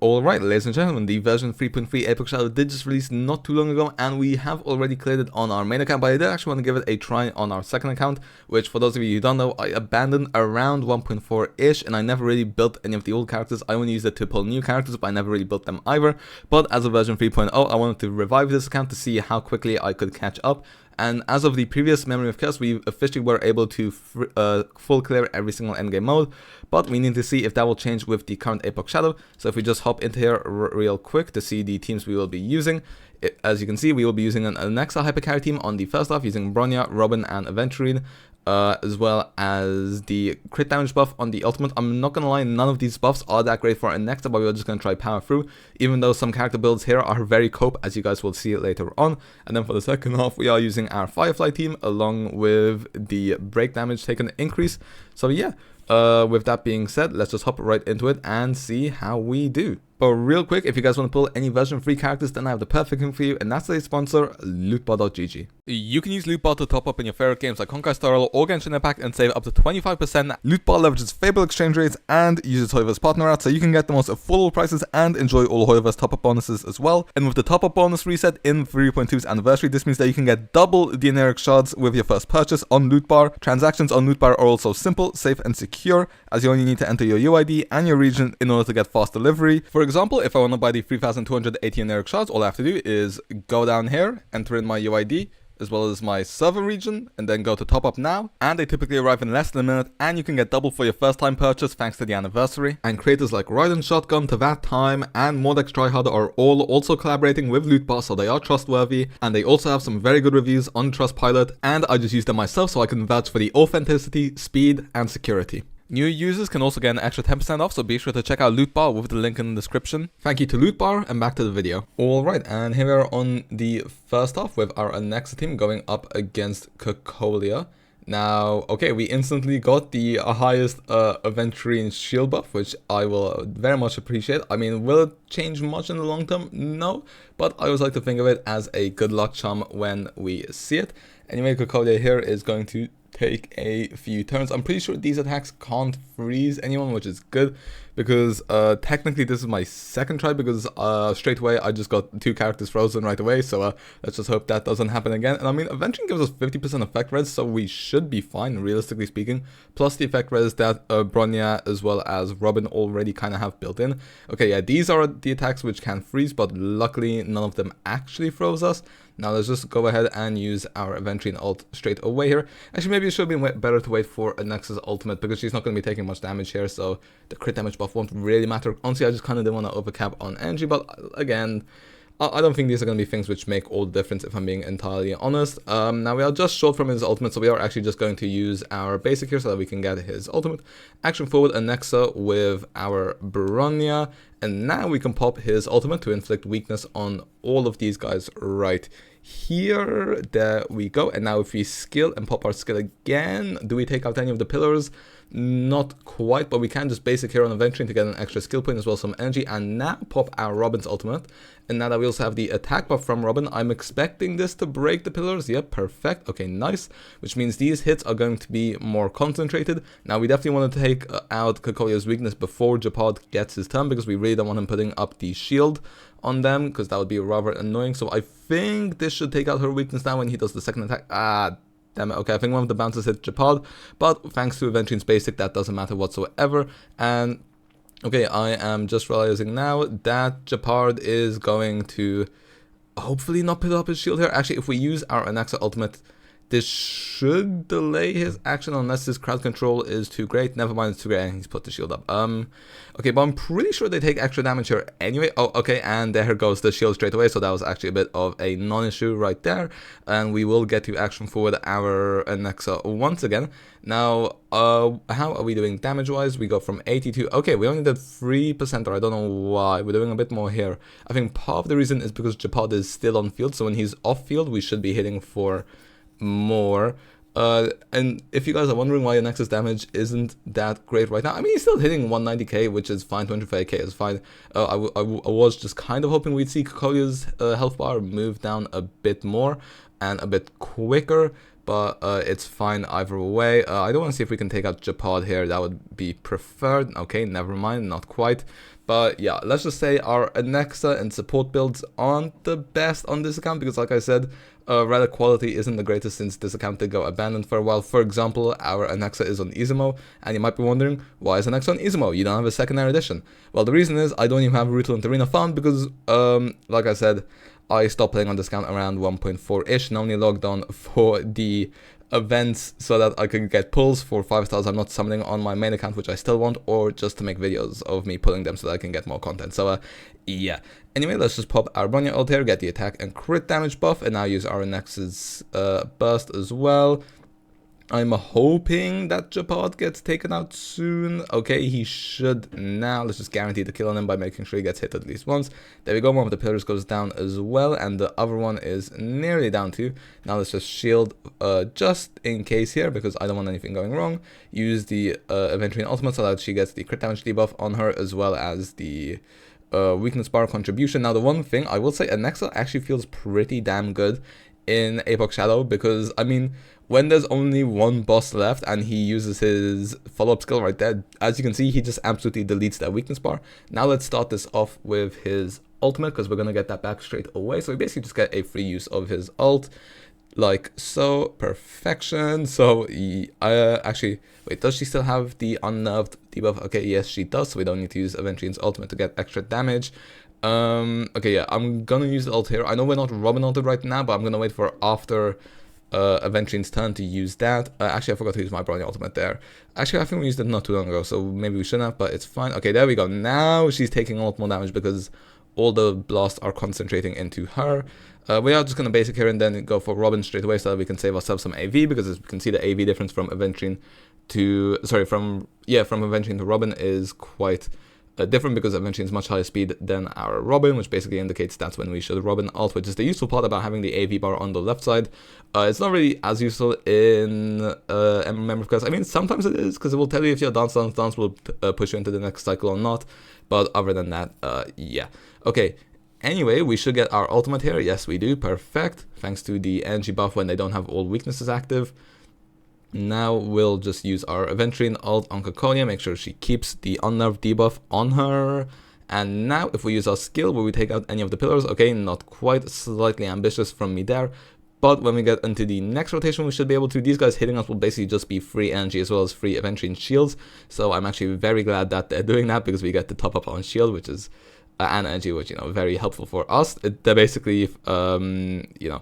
Alright, ladies and gentlemen, the version 3.3 APOC Shadow did just release not too long ago, and we have already cleared it on our main account, but I did actually want to give it a try on our second account, which for those of you who don't know, I abandoned around 1.4-ish, and I never really built any of the old characters. I only used it to pull new characters, but I never really built them either. But as of version 3.0, I wanted to revive this account to see how quickly I could catch up. And as of the previous Memory of Chaos, we officially were able to full clear every single endgame mode, but we need to see if that will change with the current APOC Shadow. So if we just hop into here real quick to see the teams we will be using, as you can see, we will be using an ANAXA hypercarry team on the first half, using Bronya, Robin, and Aventurine, as well as the crit damage buff on the ultimate. I'm not gonna lie, none of these buffs are that great for ANAXA, but we're just gonna try power through, even though some character builds here are very cope, as you guys will see later on. And then for the second half, we are using our Firefly team along with the break damage taken increase. So yeah, with that being said, let's just hop right into it and see how we do. But real quick, if you guys want to pull any version 3 characters, then I have the perfect thing for you, and that's today's sponsor, lootbar.gg. You can use Lootbar to top up in your favorite games like Honkai Star Rail or Genshin Impact and save up to 25%. Lootbar leverages favorable exchange rates and uses Hoyoverse partner ads, so you can get the most affordable prices and enjoy all Hoyoverse top-up bonuses as well. And with the top-up bonus reset in 3.2's anniversary, this means that you can get double the generic shards with your first purchase on Lootbar. Transactions on Lootbar are also simple, safe, and secure, as you only need to enter your UID and your region in order to get fast delivery. For example, if I want to buy the 3,280 generic shards, all I have to do is go down here, enter in my UID, as well as my server region, and then go to top up now, and they typically arrive in less than a minute, and you can get double for your first time purchase thanks to the anniversary. And creators like Raiden Shotgun, To That Time, and Mordex Tryharder are all also collaborating with Lootbar, so they are trustworthy, and they also have some very good reviews on Trustpilot, and I just use them myself so I can vouch for the authenticity, speed, and security. New users can also get an extra 10% off, so be sure to check out Lootbar with the link in the description. Thank you to Lootbar, and back to the video. Alright, and here we are on the first half with our ANAXA team going up against Cocolia. Now, okay, we instantly got the highest aventurine shield buff, which I will very much appreciate. I mean, will it change much in the long term? No, but I always like to think of it as a good luck charm when we see it. Anyway, Cocolia here is going to take a few turns. I'm pretty sure these attacks can't freeze anyone, which is good, because technically this is my second try, because straight away I just got 2 characters frozen right away, so let's just hope that doesn't happen again. And I mean, Aventurine gives us 50% effect res, so we should be fine, realistically speaking, plus the effect res that Bronya as well as Robin already kind of have built in. Okay, yeah, these are the attacks which can freeze, but luckily none of them actually froze us. Now let's just go ahead and use our Aventurine ult straight away here. Actually, maybe it should be better to wait for ANAXA's ultimate, because she's not going to be taking much damage here, so the crit damage buff won't really matter. Honestly, I just kind of didn't want to overcap on energy, but again, I don't think these are going to be things which make all the difference, if I'm being entirely honest. Now we are just short from his ultimate, so we are actually just going to use our basic here so that we can get his ultimate. Action forward ANAXA with our Bronya, and now we can pop his ultimate to inflict weakness on all of these guys right here. There we go. And now if we skill and pop our skill again, do we take out any of the pillars? Not quite, but we can just basic here on Aventurine to get an extra skill point as well as some energy, and now pop our Robin's ultimate. And now that we also have the attack buff from Robin, I'm expecting this to break the pillars. Yep, perfect. Okay, nice. Which means these hits are going to be more concentrated. Now we definitely want to take out Cocolia's weakness before Japad gets his turn, because we really don't want him putting up the shield on them, because that would be rather annoying. So I think this should take out her weakness now when he does the second attack. Damn it. Okay, I think one of the bounces hit Japad, but thanks to Aventurine's basic, that doesn't matter whatsoever. And okay, I am just realizing now that Japad is going to hopefully not put up his shield here. Actually, if we use our ANAXA ultimate, this should delay his action unless his crowd control is too great. Never mind, it's too great, and he's put the shield up. Okay, but I'm pretty sure they take extra damage here anyway. Oh, okay, and there goes the shield straight away, so that was actually a bit of a non-issue right there. And we will get to action forward our ANAXA once again. Now, how are we doing damage-wise? We go from 82. Okay, we only did 3%, or I don't know why. We're doing a bit more here. I think part of the reason is because Japad is still on field, so when he's off field, we should be hitting for more. And if you guys are wondering why ANAXA's damage isn't that great right now, I mean, he's still hitting 190k, which is fine. 250k is fine. I was just kind of hoping we'd see Cocolia's health bar move down a bit more and a bit quicker, but it's fine either way. I don't want to see if we can take out Japod here. That would be preferred. Okay, never mind, not quite. But yeah, let's just say our ANAXA and support builds aren't the best on this account because, like I said, relic quality isn't the greatest since this account did go abandoned for a while. For example, our ANAXA is on Izumo, and you might be wondering, why is ANAXA on Izumo? You don't have a secondary edition. Well, the reason is I don't even have Rutal and Arena found because, like I said, I stopped playing on this account around 1.4-ish and only logged on for the events so that I could get pulls for 5 stars I'm not summoning on my main account, which I still want, or just to make videos of me pulling them so that I can get more content. So yeah, anyway, let's just pop our bronya ult here, get the attack and crit damage buff, and now use our Nexus burst as well. I'm hoping that Japod gets taken out soon. Okay, he should now. Let's just guarantee the kill on him by making sure he gets hit at least once. There we go, one of the pillars goes down as well, and the other one is nearly down too. Now let's just shield just in case here, because I don't want anything going wrong. Use the aventurine ultimate so that she gets the crit damage debuff on her, as well as the weakness bar contribution. Now the one thing I will say, ANAXA actually feels pretty damn good in APOC Shadow, because I mean, when there's only one boss left and he uses his follow-up skill right there, as you can see, he just absolutely deletes that weakness bar. Now let's start this off with his ultimate, because we're going to get that back straight away. So we basically just get a free use of his ult, like so. Perfection. So actually, wait, does she still have the unnerved debuff? Okay, yes, she does, so we don't need to use Aventurine's ultimate to get extra damage. Okay, yeah, I'm gonna use the ult here. I know we're not Robin ulted right now, but I'm gonna wait for after Aventurine's turn to use that. Actually, I forgot to use my bronya ultimate there. Actually, I think we used it not too long ago, so maybe we shouldn't have, but it's fine. Okay, there we go. Now she's taking a lot more damage because all the blasts are concentrating into her. We are just going to basic here and then go for Robin straight away so that we can save ourselves some AV, because as we can see, the AV difference from Aventurine to, from Aventurine to Robin is quite different, because Aventurine is much higher speed than our Robin, which basically indicates that's when we should Robin ult, which is the useful part about having the AV bar on the left side. It's not really as useful in Memory of Curse. I mean, sometimes it is, because it will tell you if your dance will push you into the next cycle or not, but other than that, yeah. Okay, anyway, we should get our ultimate here. Yes, we do. Perfect. Thanks to the energy buff when they don't have all weaknesses active. Now we'll just use our Aventurine ult on Coconia, make sure she keeps the unnerved debuff on her. And now if we use our skill, will we take out any of the pillars? Okay, not quite, slightly ambitious from me there. But when we get into the next rotation, we should be able to. These guys hitting us will basically just be free energy as well as free Aventurine shields. So I'm actually very glad that they're doing that, because we get to top up on shield, which is and energy, which, you know, very helpful for us. They're basically, you know,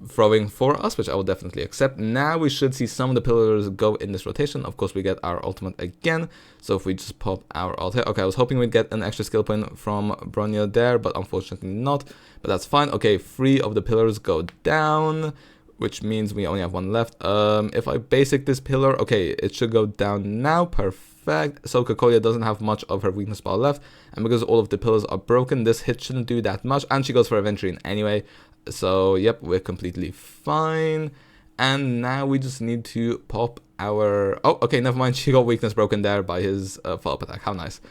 throwing for us, which I will definitely accept. Now we should see some of the pillars go in this rotation. Of course, we get our ultimate again. So if we just pop our ult here. Okay, I was hoping we'd get an extra skill point from Bronya there, but unfortunately not. But that's fine. Okay, 3 of the pillars go down, which means we only have 1 left. If I basic this pillar, okay, it should go down now. Perfect. So Cocolia doesn't have much of her weakness bar left, and because all of the pillars are broken, this hit shouldn't do that much, and she goes for Aventurine anyway. So yep, we're completely fine. And now we just need to pop our... Oh, okay, never mind. She got weakness broken there by his follow-up attack. How nice.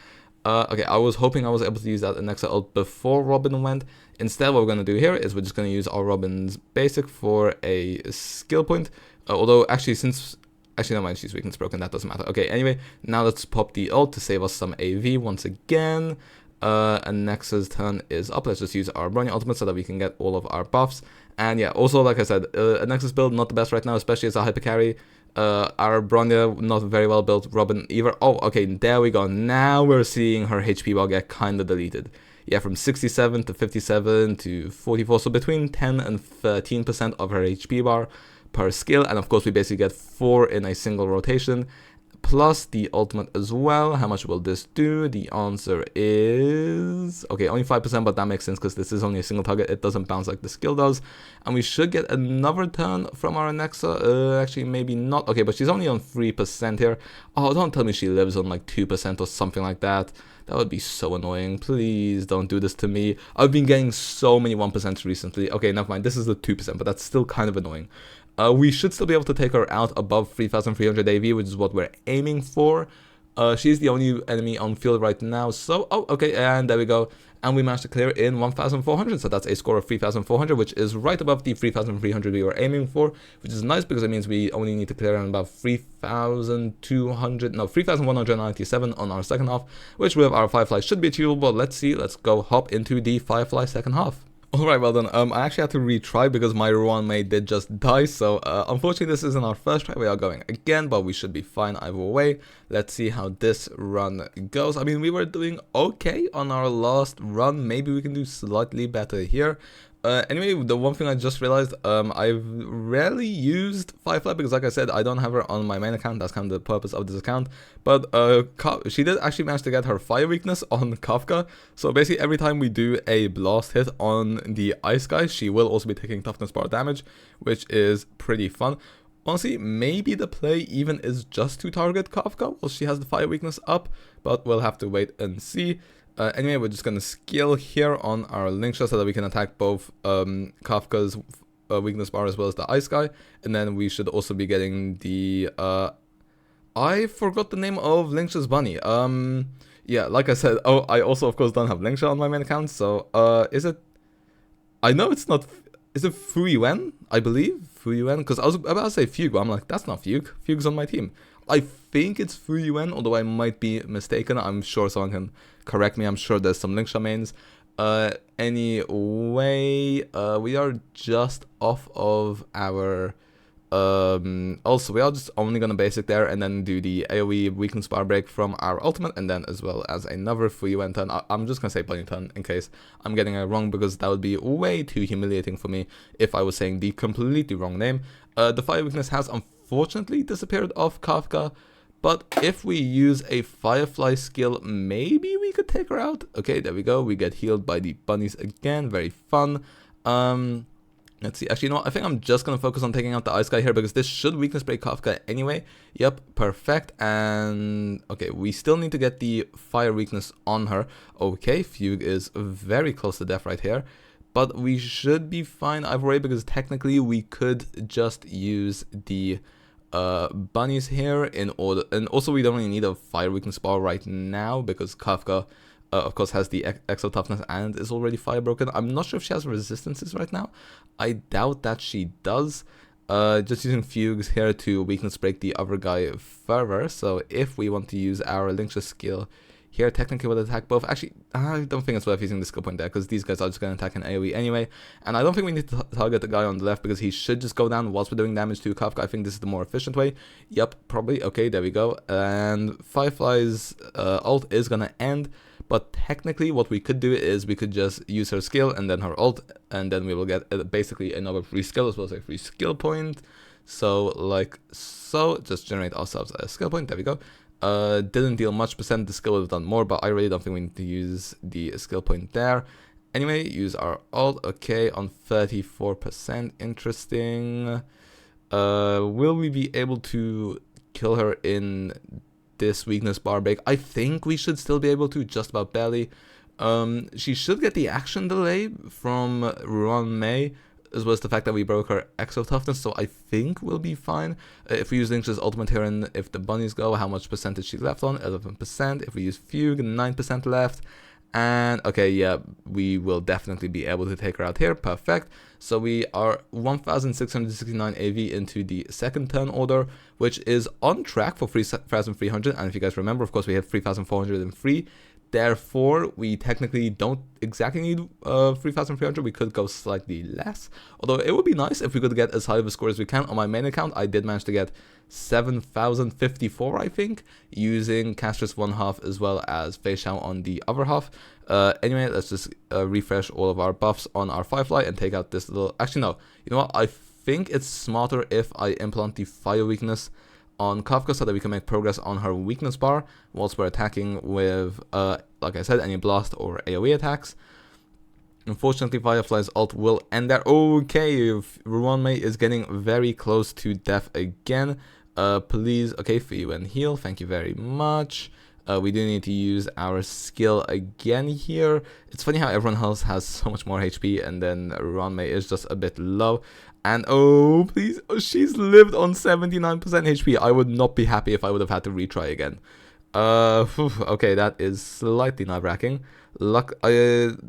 Okay, I was hoping I was able to use that ANAXA ult before Robin went. Instead, what we're going to do here is we're just going to use our Robin's basic for a skill point. Although, actually, since... Actually, never mind, she's weakness broken. That doesn't matter. Okay, anyway, now let's pop the ult to save us some AV once again. ANAXA's turn is up. Let's just use our Bronya ultimate so that we can get all of our buffs. And yeah, also, like I said, ANAXA's build not the best right now, especially as a hyper carry. Our Bronya not very well built, Robin either. Oh, okay, there we go. Now we're seeing her HP bar get kind of deleted. Yeah, from 67 to 57 to 44, so between 10 and 13% of her HP bar per skill. And of course, we basically get 4 in a single rotation, plus the ultimate as well. How much will this do? The answer is... okay, only 5%, but that makes sense because this is only a single target. It doesn't bounce like the skill does. And we should get another turn from our ANAXA. Actually, maybe not. Okay, but she's only on 3% here. Oh, don't tell me she lives on like 2% or something like that. That would be so annoying. Please don't do this to me. I've been getting so many 1% recently. Okay, never mind. This is the 2%, but that's still kind of annoying. We should still be able to take her out above 3,300 AV, which is what we're aiming for. She's the only enemy on field right now. So, oh, okay, and there we go. And we managed to clear in 1,400. So that's a score of 3,400, which is right above the 3,300 we were aiming for, which is nice because it means we only need to clear in about 3,197 on our second half, which with our Firefly should be achievable. Let's see. Let's go hop into the Firefly second half. Alright, well done. I actually had to retry because my ruan mate did just die, so unfortunately this isn't our first try. We are going again, but we should be fine either way. Let's see how this run goes. I mean, we were doing okay on our last run. Maybe we can do slightly better here. Anyway, the one thing I just realized, I've rarely used Firefly because, like I said, I don't have her on my main account. That's kind of the purpose of this account. But she did actually manage to get her fire weakness on Kafka. So basically, every time we do a blast hit on the ice guy, she will also be taking toughness bar damage, which is pretty fun. Honestly, maybe the play even is just to target Kafka while she has the fire weakness up, but we'll have to wait and see. Anyway, we're just going to skill here on our lingsha so that we can attack both Kafka's weakness bar as well as the ice guy. And then we should also be getting the... I forgot the name of Lingsha's bunny. Yeah, like I said, oh, I also, of course, don't have Lingsha on my main account. So, is it... I know it's not... Is it Fugue? I believe? Fugue? Because I was about to say Fugue, but I'm like, that's not Fugue. Fugue's on my team. I think it's Fugue, although I might be mistaken. I'm sure someone can correct me. I'm sure there's some Lingsha mains. Anyway, we are just off of our... also, we are just only gonna basic there and then do the AoE weakness bar break from our ultimate, and then as well as another Fugue turn. I'm just gonna say bunny turn in case I'm getting it wrong, because that would be way too humiliating for me if I was saying the completely wrong name. The fire weakness has unfortunately disappeared off Kafka, but if we use a Firefly skill, maybe we could take her out. Okay, there we go. We get healed by the bunnies again. Very fun. Let's see. Actually, you know what? I think I'm just going to focus on taking out the ice guy here because this should weakness break Kafka anyway. Yep, perfect. And okay, we still need to get the fire weakness on her. Okay, Fugue is very close to death right here. But we should be fine either way because technically we could just use the bunnies here in order. And also we don't really need a fire weakness bar right now because Kafka... of course, has the exo toughness and is already fire broken. I'm not sure if she has resistances right now. I doubt that she does. Just using Fugues here to weakness break the other guy further. So if we want to use our lingsha skill here, technically we'll attack both. Actually, I don't think it's worth using the skill point there because these guys are just going to attack an AoE anyway. And I don't think we need to target the guy on the left because he should just go down whilst we're doing damage to Kafka. I think this is the more efficient way. Yep, probably. Okay, there we go. And Firefly's ult is going to end. But technically what we could do is we could just use her skill and then her ult, and then we will get basically another free skill as well as a free skill point. So like so, just generate ourselves a skill point. There we go. Didn't deal much percent, the skill would have done more, but I really don't think we need to use the skill point there. Anyway, use our ult. Okay, on 34%. Interesting. Will we be able to kill her in this weakness bar break? I think we should still be able to, just about barely. She should get the action delay from Ruan Mei, as well as the fact that we broke her exo toughness, so I think we'll be fine. If we use Lingsha's ultimate here and if the bunnies go, how much percentage she left on? 11%. If we use Fugue, 9% left. And okay, yeah, we will definitely be able to take her out here. Perfect. So we are 1,669 AV into the second turn order, which is on track for 3,300. And if you guys remember, of course, we have 3,403. Therefore, we technically don't exactly need 3,300. We could go slightly less. Although it would be nice if we could get as high of a score as we can. On my main account, I did manage to get 7,054, I think, using Castress one half as well as Fei Xiao on the other half. Anyway, let's just refresh all of our buffs on our Firefly and take out this little... Actually, no. You know what? I think it's smarter if I implant the fire weakness on Kafka so that we can make progress on her weakness bar whilst we're attacking with, like I said, any blast or AoE attacks. Unfortunately, Firefly's ult will end there. Okay, Ruan Mei is getting very close to death again. Please, okay, for you and heal, thank you very much. We do need to use our skill again here. It's funny how everyone else has so much more HP and then Ruan Mei is just a bit low. And oh, please, oh, she's lived on 79% HP. I would not be happy if I would have had to retry again. Okay, that is slightly nerve-wracking.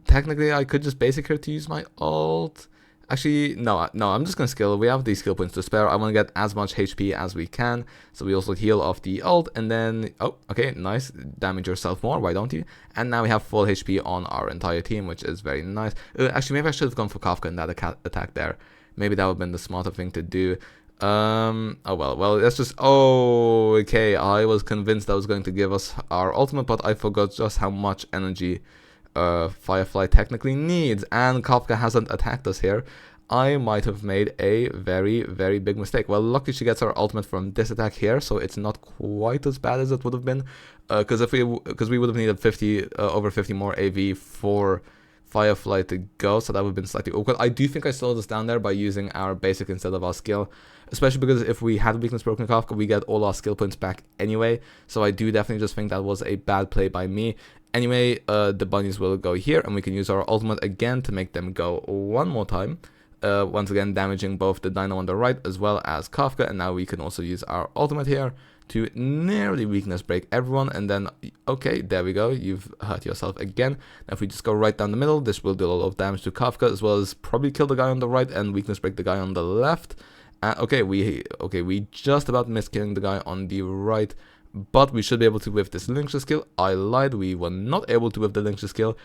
Technically, I could just basic here to use my ult. Actually, no, I'm just gonna skill. We have these skill points to spare. I want to get as much HP as we can, so we also heal off the ult, and then, oh, okay, nice. Damage yourself more, why don't you? And now we have full HP on our entire team, which is very nice. Actually, maybe I should have gone for Kafka in that attack there. Maybe that would have been the smarter thing to do. Oh well, let's just, oh, okay, I was convinced that was going to give us our ultimate, but I forgot just how much energy Firefly technically needs, and Kafka hasn't attacked us here. I might have made a very, very big mistake. Well, luckily she gets her ultimate from this attack here, so it's not quite as bad as it would have been, because we would have needed 50 over 50 more AV for Firefly to go, so that would have been slightly awkward. I do think I slowed us down there by using our basic instead of our skill, especially because if we had weakness broken Kafka, we get all our skill points back anyway, so I do definitely just think that was a bad play by me. Anyway, the bunnies will go here, and we can use our ultimate again to make them go one more time, once again damaging both the dino on the right as well as Kafka, and now we can also use our ultimate here to nearly weakness break everyone, and then, okay, there we go, you've hurt yourself again. Now if we just go right down the middle, this will do a lot of damage to Kafka, as well as probably kill the guy on the right and weakness break the guy on the left. Okay, we just about missed killing the guy on the right, but we should be able to with this lingsha skill. I lied, we were not able to with the lingsha skill.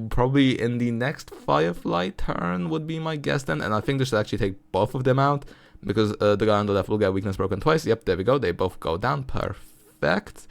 Probably in the next Firefly turn would be my guess then, and I think this should actually take both of them out, because the guy on the left will get weakness broken twice. Yep, there we go, they both go down, perfect.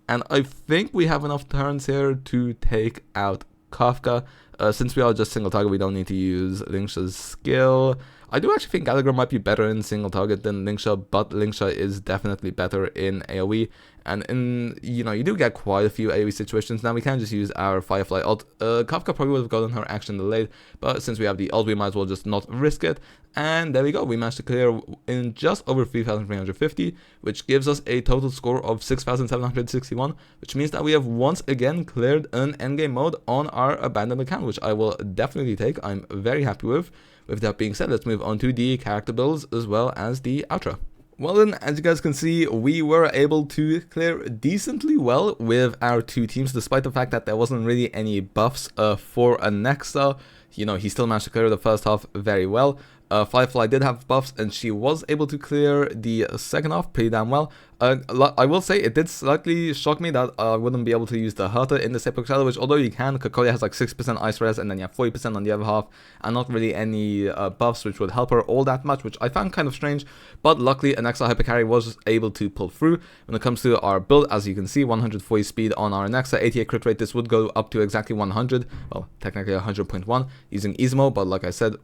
And I think we have enough turns here to take out Kafka. Since we are just single target, we don't need to use Lingsha's skill. I do actually think Gallagher might be better in single target than Lingsha, but Lingsha is definitely better in AoE. And in, you know, you do get quite a few AoE situations. Now we can just use our Firefly ult. Kafka probably would have gotten her action delayed, but since we have the ult, we might as well just not risk it. And there we go, we managed to clear in just over 3,350, which gives us a total score of 6,761, which means that we have once again cleared an endgame mode on our abandoned account, which I will definitely take. I'm very happy with. With that being said, let's move on to the character builds as well as the outro. Well then, as you guys can see, we were able to clear decently well with our two teams, despite the fact that there wasn't really any buffs for ANAXA. You know, he still managed to clear the first half very well. Firefly did have buffs, and she was able to clear the second half pretty damn well. I will say it did slightly shock me that I wouldn't be able to use the Herta in this APOC shadow, which although you can, Kokoya has like 6% ice res, and then you have 40% on the other half, and not really any buffs which would help her all that much, which I found kind of strange. But luckily, ANAXA Hypercarry was able to pull through. When it comes to our build, as you can see, 140 speed on our ANAXA, 88 crit rate. This would go up to exactly 100, well, technically 100.1 using Ismo, but like I said,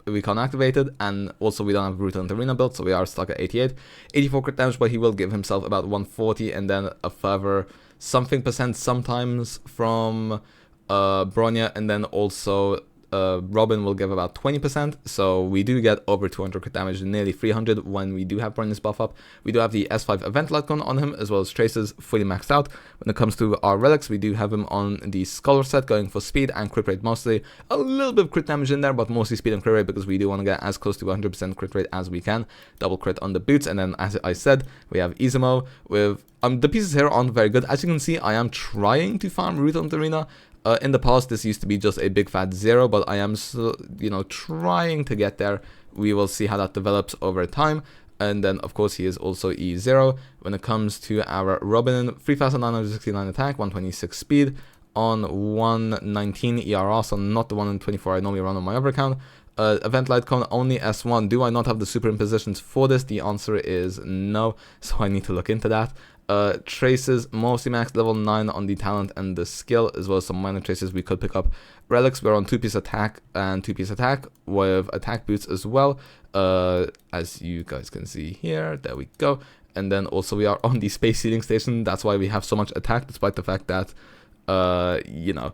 we can't activate it, and also we don't have Brutal Arena build, so we are stuck at 88. 84 crit damage, but he will give himself about 140, and then a further something percent sometimes from Bronya, and then also Robin will give about 20%, so we do get over 200 crit damage, nearly 300 when we do have Bronya's buff up. We do have the S5 event icon on him, as well as traces fully maxed out. When it comes to our relics, we do have him on the Scholar set, going for speed and crit rate mostly. A little bit of crit damage in there, but mostly speed and crit rate, because we do want to get as close to 100% crit rate as we can. Double crit on the boots, and then as I said, we have Izumo with the pieces here aren't very good. As you can see, I am trying to farm Root on the Arena. In the past, this used to be just a big fat 0, but I am, you know, trying to get there. We will see how that develops over time. And then, of course, he is also E0. When it comes to our Robin, 3,969 attack, 126 speed on 119 ERR, so not the 124 I normally run on my other account. Event light cone only S1. Do I not have the superimpositions for this? The answer is no, so I need to look into that. Traces mostly max level 9 on the talent and the skill, as well as some minor traces we could pick up. Relics, we're on 2-piece attack and 2-piece attack with attack boots as well, as you guys can see here. There we go. And then also we are on the space seeding station. That's why we have so much attack, despite the fact that you know,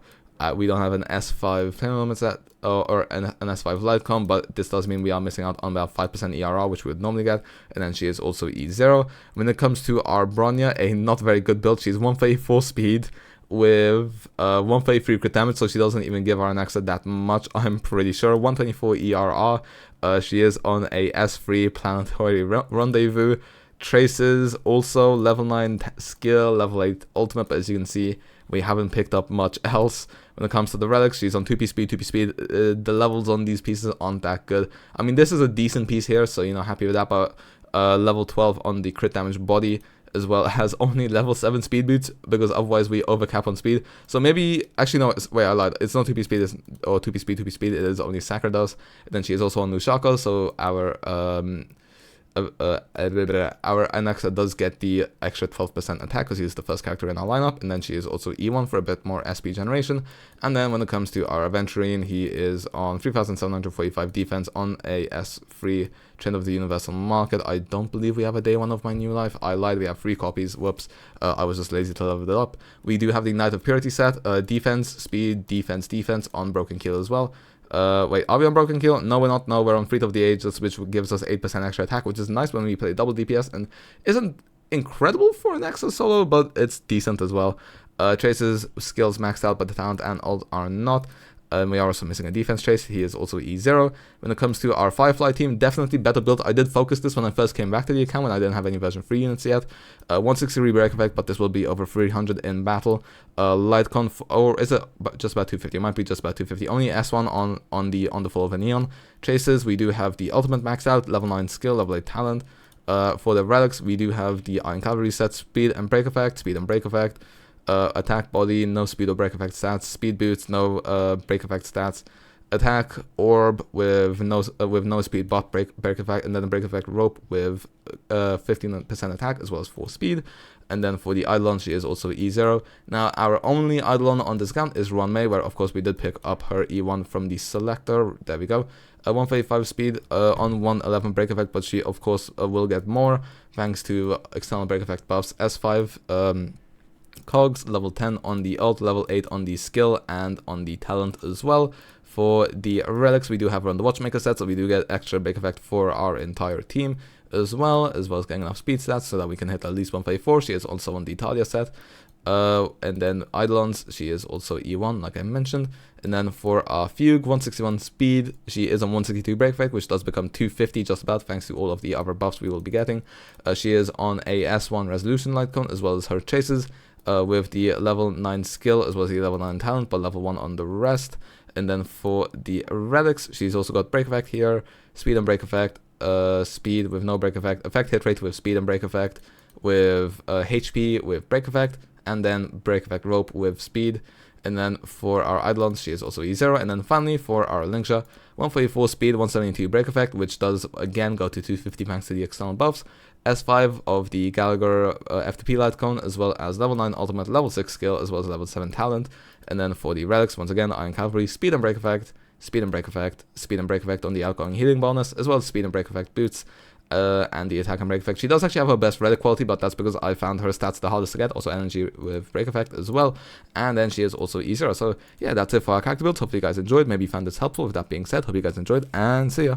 we don't have an S5 flame limit set or an S5 light com, but this does mean we are missing out on about 5% ERR, which we would normally get. And then she is also E0. When it comes to our Bronya, a not very good build. She's 134 speed with 133 crit damage, so she doesn't even give our ANAXA that much, I'm pretty sure. 124 ERR. She is on a S3 planetary rendezvous. Traces also level 9 skill, level 8 ultimate, but as you can see, we haven't picked up much else. When it comes to the relics, she's on 2p speed, 2p speed. The levels on these pieces aren't that good. I mean, this is a decent piece here, so, you know, happy with that, but level 12 on the crit damage body, as well as only level 7 speed boots, because otherwise we overcap on speed. So maybe, actually no, wait, I lied. It's not 2p speed, or 2p speed, 2p speed, it is only Sakura does. And then she is also on Nushako, so our ANAXA does get the extra 12% attack because he's the first character in our lineup, and then she is also E1 for a bit more SP generation. And then when it comes to our aventurine, he is on 3745 defense on a S3 trend of the universal market. I don't believe we have a day 1 of my new life. I lied, we have 3 copies, whoops. I was just lazy to level it up. We do have the Knight of Purity set, defense, speed, defense on Broken Keel as well. Wait, are we on Broken Keel? No, we're not. No, we're on Fleet of the Ages, which gives us 8% extra attack, which is nice when we play double DPS, and isn't incredible for an Exo solo, but it's decent as well. Trace's skills maxed out, but the talent and ult are not. We are also missing a defense trace. He is also E0. When it comes to our Firefly team, definitely better built. I did focus this when I first came back to the account, when I didn't have any version 3 units yet. 160 break effect, but this will be over 300 in battle. Light conf, or is it just about 250? It might be just about 250. Only S1 on the fall of a neon. Traces, we do have the ultimate maxed out, level 9 skill, level 8 talent. For the relics, we do have the Iron Cavalry set, speed and break effect, attack body, no speed or break effect stats, speed boots, no break effect stats, attack orb with no speed but break effect, and then the break effect rope with 15% attack as well as 4 speed. And then for the Eidolon, she is also E0. Now our only Eidolon on this account is Ruan, where of course we did pick up her E1 from the selector. There we go. 135 speed on 111 break effect, but she of course will get more thanks to external break effect buffs. S5 cogs, level 10 on the ult, level 8 on the skill and on the talent as well. For the relics, we do have her on the watchmaker set, so we do get extra break effect for our entire team as well as getting enough speed stats so that we can hit at least 134. She is also on the Talia set. And then Eidolons, she is also E1, like I mentioned. And then for our Fugue, 161 speed, she is on 162 break effect, which does become 250 just about, thanks to all of the other buffs we will be getting. She is on a S1 resolution light cone, as well as her chases, with the level 9 skill, as well as the level 9 talent, but level 1 on the rest. And then for the relics, she's also got break effect here, speed and break effect, speed with no break effect, effect hit rate with speed and break effect, with HP with break effect, and then break effect rope with speed. And then for our Eidolons, she is also E0. And then finally for our lingsha, 144 speed, 172 break effect, which does again go to 250 thanks to the external buffs. S5 of the Gallagher F2P light cone, as well as level 9 ultimate, level 6 skill, as well as level 7 talent. And then for the relics, once again, Iron Cavalry, speed and break effect, speed and break effect, speed and break effect on the outgoing healing bonus, as well as speed and break effect boots. And the attack and break effect. She does actually have her best relic quality, but that's because I found her stats the hardest to get. Also energy with break effect as well. And then she is also E0. So yeah, that's it for our character build. Hopefully you guys enjoyed. Maybe you found this helpful. With that being said, hope you guys enjoyed, and see ya.